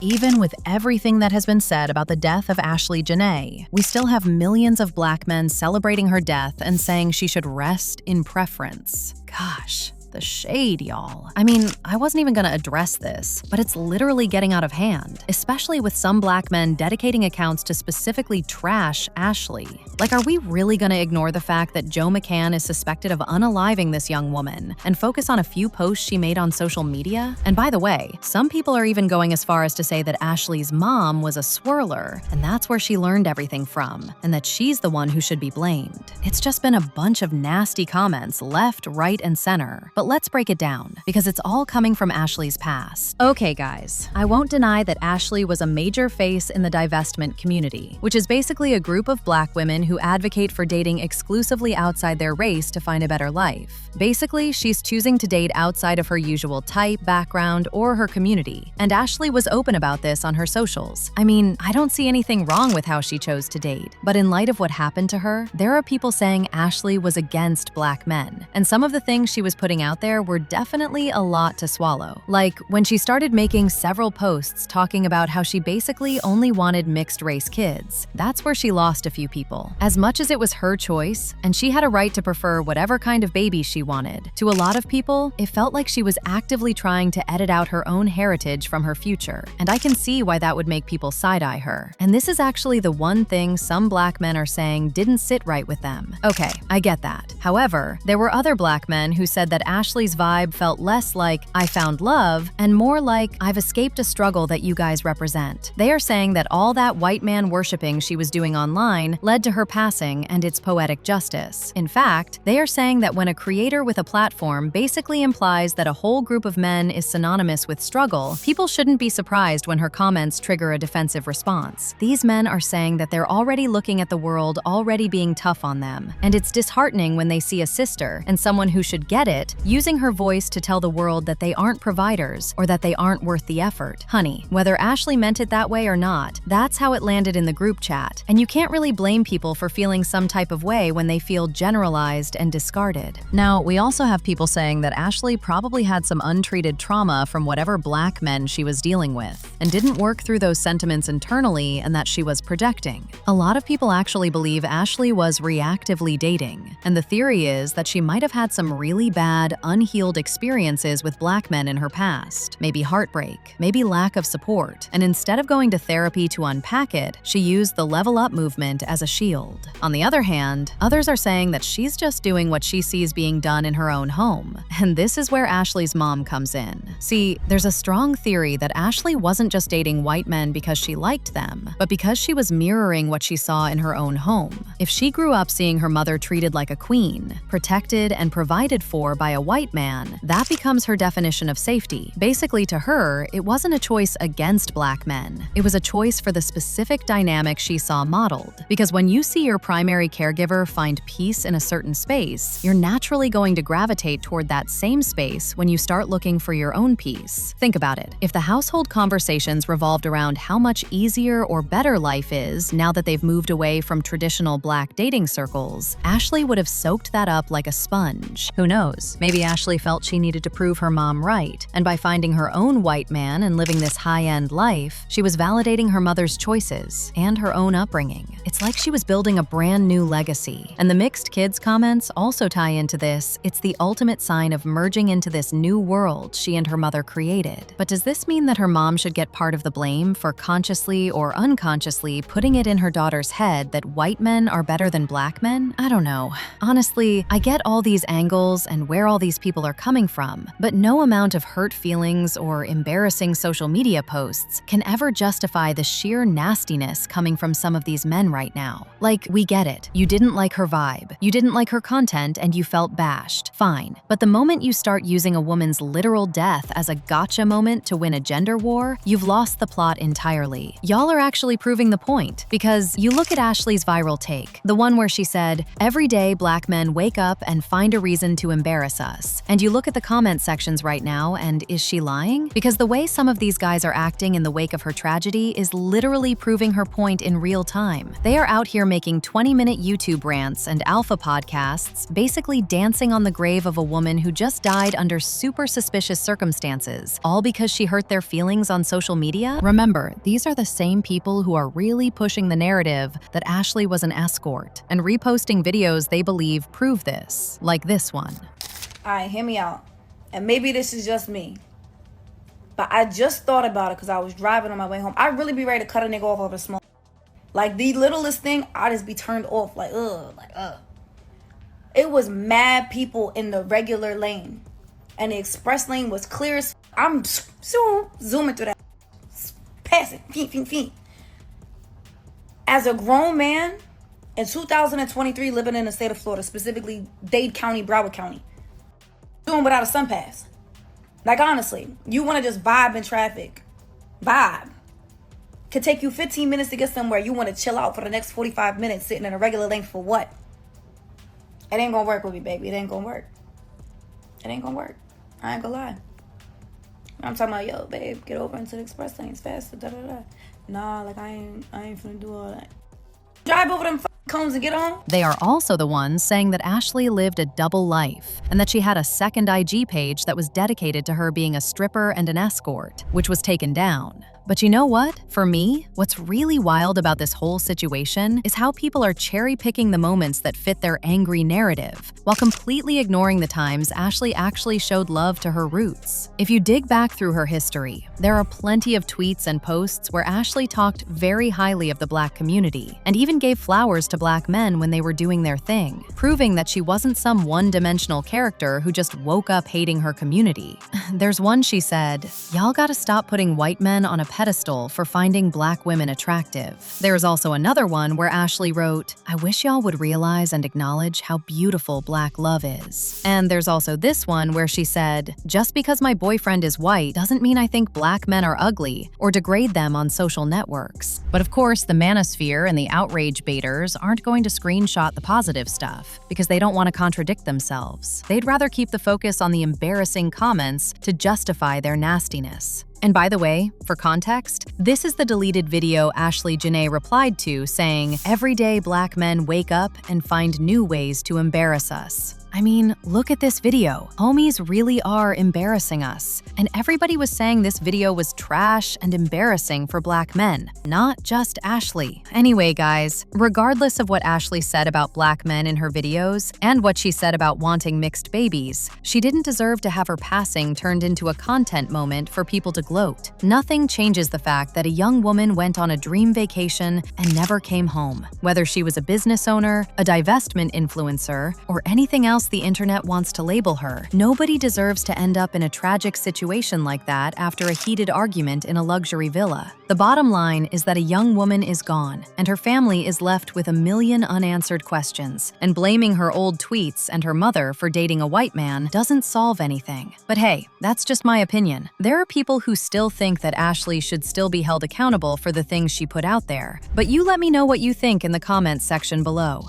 Even with everything that has been said about the death of Ashlee Jenae, we still have millions of Black men celebrating her death and saying she should rest in preference. Gosh. The shade, y'all. I mean, I wasn't even gonna address this, but it's literally getting out of hand, especially with some Black men dedicating accounts to specifically trash Ashlee. Like, are we really gonna ignore the fact that Joe McCann is suspected of unaliving this young woman and focus on a few posts she made on social media? And by the way, some people are even going as far as to say that Ashlee's mom was a swirler, and that's where she learned everything from, and that she's the one who should be blamed. It's just been a bunch of nasty comments left, right, and center. But let's break it down, because it's all coming from Ashlee's past. Okay, guys, I won't deny that Ashlee was a major face in the divestment community, which is basically a group of Black women who advocate for dating exclusively outside their race to find a better life. Basically, she's choosing to date outside of her usual type, background, or her community, and Ashlee was open about this on her socials. I mean, I don't see anything wrong with how she chose to date, but in light of what happened to her, there are people saying Ashlee was against Black men, and some of the things she was putting out there were definitely a lot to swallow. Like, when she started making several posts talking about how she basically only wanted mixed-race kids, that's where she lost a few people. As much as it was her choice, and she had a right to prefer whatever kind of baby she wanted, to a lot of people, it felt like she was actively trying to edit out her own heritage from her future, and I can see why that would make people side-eye her. And this is actually the one thing some Black men are saying didn't sit right with them. Okay, I get that. However, there were other Black men who said that Ashlee's vibe felt less like, I found love, and more like, I've escaped a struggle that you guys represent. They are saying that all that white man worshipping she was doing online led to her passing, and it's poetic justice. In fact, they are saying that when a creator with a platform basically implies that a whole group of men is synonymous with struggle, people shouldn't be surprised when her comments trigger a defensive response. These men are saying that they're already looking at the world already being tough on them, and it's disheartening when they see a sister, and someone who should get it, using her voice to tell the world that they aren't providers or that they aren't worth the effort. Honey, whether Ashlee meant it that way or not, that's how it landed in the group chat, and you can't really blame people for feeling some type of way when they feel generalized and discarded. Now, we also have people saying that Ashlee probably had some untreated trauma from whatever Black men she was dealing with, and didn't work through those sentiments internally and that she was projecting. A lot of people actually believe Ashlee was reactively dating, and the theory is that she might have had some really bad, unhealed experiences with Black men in her past, maybe heartbreak, maybe lack of support, and instead of going to therapy to unpack it, she used the level up movement as a shield. On the other hand, others are saying that she's just doing what she sees being done in her own home, and this is where Ashlee's mom comes in. See, there's a strong theory that Ashlee wasn't just dating white men because she liked them, but because she was mirroring what she saw in her own home. If she grew up seeing her mother treated like a queen, protected and provided for by a white man, that becomes her definition of safety. Basically, to her, it wasn't a choice against Black men. It was a choice for the specific dynamic she saw modeled. Because when you see your primary caregiver find peace in a certain space, you're naturally going to gravitate toward that same space when you start looking for your own peace. Think about it. If the household conversations revolved around how much easier or better life is now that they've moved away from traditional Black dating circles, Ashlee would have soaked that up like a sponge. Who knows? Maybe Ashlee felt she needed to prove her mom right, and by finding her own white man and living this high-end life, she was validating her mother's choices and her own upbringing. It's like she was building a brand new legacy. And the mixed kids comments also tie into this. It's the ultimate sign of merging into this new world she and her mother created. But does this mean that her mom should get part of the blame for consciously or unconsciously putting it in her daughter's head that white men are better than Black men? I don't know. Honestly, I get all these angles and where all these people are coming from, but no amount of hurt feelings or embarrassing social media posts can ever justify the sheer nastiness coming from some of these men right now. Like, we get it. You didn't like her vibe. You didn't like her content and you felt bashed. Fine. But the moment you start using a woman's literal death as a gotcha moment to win a gender war, you've lost the plot entirely. Y'all are actually proving the point, because you look at Ashlee's viral take, the one where she said, "Every day Black men wake up and find a reason to embarrass us. us. And you look at the comment sections right now, and is she lying? Because the way some of these guys are acting in the wake of her tragedy is literally proving her point in real time. They are out here making 20-minute YouTube rants and alpha podcasts, basically dancing on the grave of a woman who just died under super suspicious circumstances, all because she hurt their feelings on social media? Remember, these are the same people who are really pushing the narrative that Ashlee was an escort and reposting videos they believe prove this, like this one. All right, hear me out. And maybe this is just me, but I just thought about it because I was driving on my way home. I really be ready to cut a nigga off over a small. Like, the littlest thing, I just be turned off. Like, ugh. It was mad people in the regular lane, and the express lane was clear as I'm zooming through that. Passing. Feet. As a grown man, in 2023, living in the state of Florida, specifically Dade County, Broward County, doing without a sun pass. Like, honestly, you want to just vibe in traffic. Vibe. Could take you 15 minutes to get somewhere. You want to chill out for the next 45 minutes sitting in a regular lane for what? It ain't gonna work with me, baby. It ain't gonna work. It ain't gonna work. I ain't gonna lie. I'm talking about, yo, babe, get over into the express lanes faster, da-da-da. Nah, like, I ain't finna do all that. Drive over them cones and get on. They are also the ones saying that Ashlee lived a double life and that she had a second IG page that was dedicated to her being a stripper and an escort, which was taken down. But you know what? For me, what's really wild about this whole situation is how people are cherry-picking the moments that fit their angry narrative, while completely ignoring the times Ashlee actually showed love to her roots. If you dig back through her history, there are plenty of tweets and posts where Ashlee talked very highly of the Black community, and even gave flowers to Black men when they were doing their thing, proving that she wasn't some one-dimensional character who just woke up hating her community. There's one she said, "Y'all gotta stop putting white men on a pedestal for finding Black women attractive." There's also another one where Ashlee wrote, "I wish y'all would realize and acknowledge how beautiful Black love is." And there's also this one where she said, "Just because my boyfriend is white doesn't mean I think Black men are ugly or degrade them on social networks." But of course, the manosphere and the outrage baiters aren't going to screenshot the positive stuff because they don't want to contradict themselves. They'd rather keep the focus on the embarrassing comments to justify their nastiness. And by the way, for context, this is the deleted video Ashlee Jenae replied to saying, "Every day Black men wake up and find new ways to embarrass us." I mean, look at this video. Homies really are embarrassing us. And everybody was saying this video was trash and embarrassing for Black men, not just Ashlee. Anyway, guys, regardless of what Ashlee said about Black men in her videos and what she said about wanting mixed babies, she didn't deserve to have her passing turned into a content moment for people to gloat. Nothing changes the fact that a young woman went on a dream vacation and never came home. Whether she was a business owner, a divestment influencer, or anything else the internet wants to label her, nobody deserves to end up in a tragic situation like that after a heated argument in a luxury villa. The bottom line is that a young woman is gone, and her family is left with a million unanswered questions, and blaming her old tweets and her mother for dating a white man doesn't solve anything. But hey, that's just my opinion. There are people who still think that Ashlee should still be held accountable for the things she put out there. But you let me know what you think in the comments section below.